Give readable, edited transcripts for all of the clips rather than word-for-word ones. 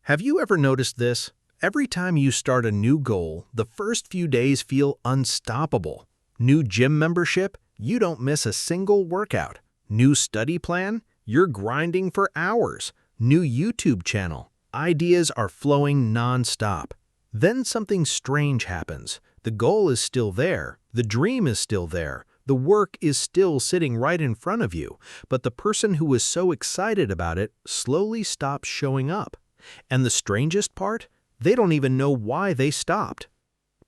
Have you ever noticed this? Every time you start a new goal, the first few days feel unstoppable. New gym membership? You don't miss a single workout. New study plan? You're grinding for hours. New YouTube channel? Ideas are flowing non-stop. Then something strange happens. The goal is still there. The dream is still there. The work is still sitting right in front of you. But the person who was so excited about it slowly stops showing up. And the strangest part? They don't even know why they stopped.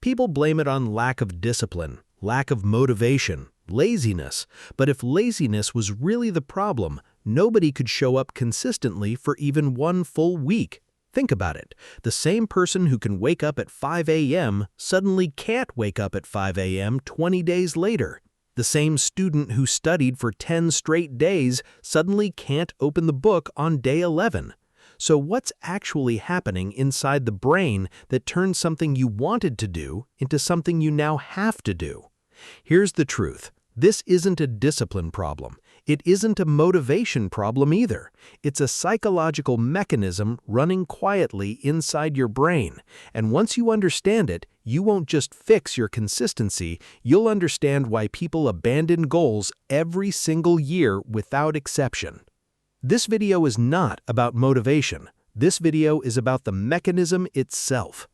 People blame it on lack of discipline, lack of motivation, laziness. But if laziness was really the problem, nobody could show up consistently for even one full week. Think about it. The same person who can wake up at 5 a.m. suddenly can't wake up at 5 a.m. 20 days later. The same student who studied for 10 straight days suddenly can't open the book on day 11. So what's actually happening inside the brain that turns something you wanted to do into something you now have to do? Here's the truth. This isn't a discipline problem. It isn't a motivation problem either. It's a psychological mechanism running quietly inside your brain. And once you understand it, you won't just fix your consistency, you'll understand why people abandon goals every single year without exception. This video is not about motivation. This video is about the mechanism itself.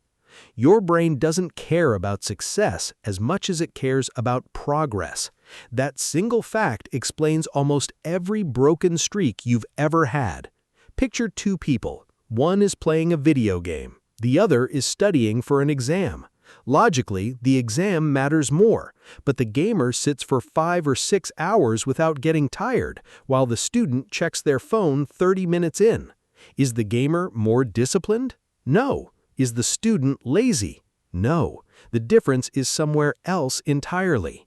Your brain doesn't care about success as much as it cares about progress. That single fact explains almost every broken streak you've ever had. Picture two people. One is playing a video game. The other is studying for an exam. Logically, the exam matters more, but the gamer sits for 5 or 6 hours without getting tired, while the student checks their phone 30 minutes in. Is the gamer more disciplined? No. Is the student lazy? No. The difference is somewhere else entirely.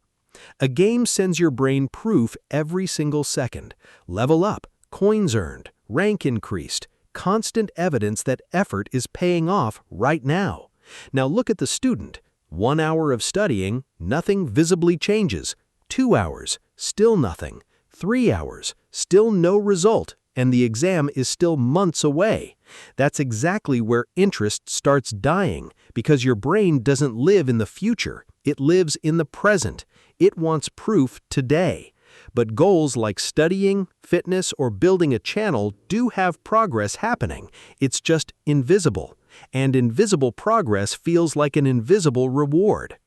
A game sends your brain proof every single second. Level up, coins earned, rank increased, constant evidence that effort is paying off right now. Now look at the student. 1 hour of studying, nothing visibly changes. 2 hours, still nothing. 3 hours, still no result, and the exam is still months away. That's exactly where interest starts dying, because your brain doesn't live in the future. It lives in the present. It wants proof today. But goals like studying, fitness, or building a channel do have progress happening. It's just invisible. And invisible progress feels like an invisible reward.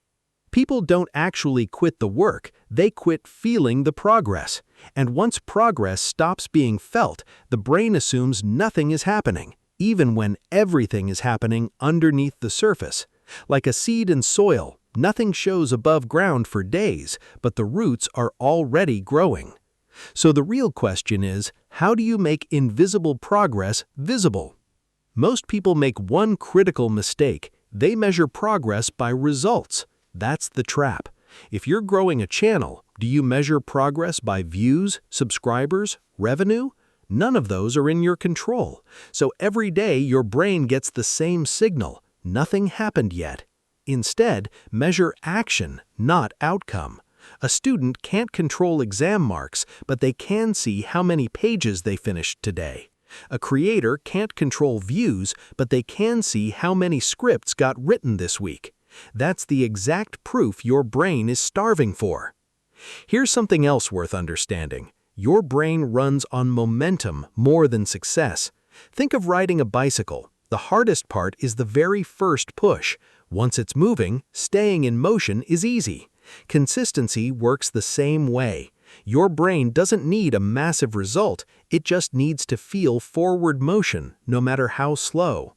People don't actually quit the work, they quit feeling the progress. And once progress stops being felt, the brain assumes nothing is happening, even when everything is happening underneath the surface. Like a seed in soil, nothing shows above ground for days, but the roots are already growing. So the real question is, how do you make invisible progress visible? Most people make one critical mistake. They measure progress by results. That's the trap. If you're growing a channel, do you measure progress by views, subscribers, revenue? None of those are in your control. So every day your brain gets the same signal. Nothing happened yet. Instead, measure action, not outcome. A student can't control exam marks, but they can see how many pages they finished today. A creator can't control views, but they can see how many scripts got written this week. That's the exact proof your brain is starving for. Here's something else worth understanding. Your brain runs on momentum more than success. Think of riding a bicycle. The hardest part is the very first push. Once it's moving, staying in motion is easy. Consistency works the same way. Your brain doesn't need a massive result, it just needs to feel forward motion, no matter how slow.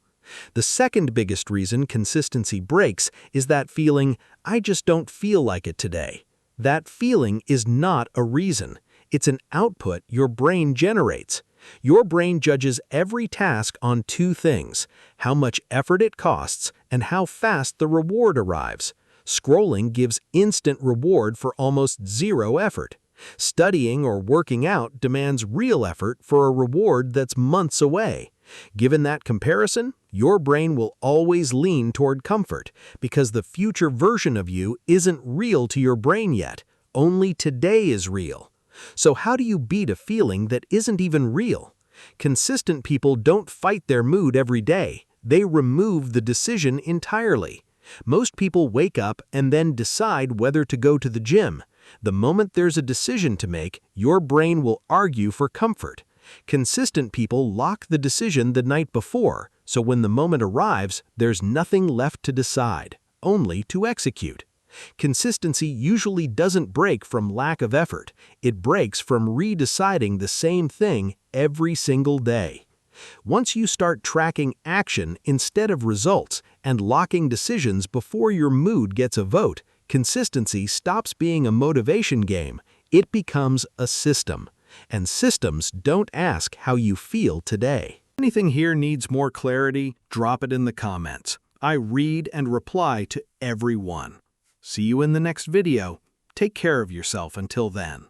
The second biggest reason consistency breaks is that feeling, I just don't feel like it today. That feeling is not a reason. It's an output your brain generates. Your brain judges every task on two things: how much effort it costs and how fast the reward arrives. Scrolling gives instant reward for almost zero effort. Studying or working out demands real effort for a reward that's months away. Given that comparison, your brain will always lean toward comfort because the future version of you isn't real to your brain yet. Only today is real. So how do you beat a feeling that isn't even real? Consistent people don't fight their mood every day. They remove the decision entirely. Most people wake up and then decide whether to go to the gym. The moment there's a decision to make, your brain will argue for comfort. Consistent people lock the decision the night before, so when the moment arrives, there's nothing left to decide, only to execute. Consistency usually doesn't break from lack of effort. It breaks from redeciding the same thing every single day. Once you start tracking action instead of results and locking decisions before your mood gets a vote, consistency stops being a motivation game. It becomes a system. And systems don't ask how you feel today. If anything here needs more clarity, drop it in the comments. I read and reply to everyone. See you in the next video. Take care of yourself until then.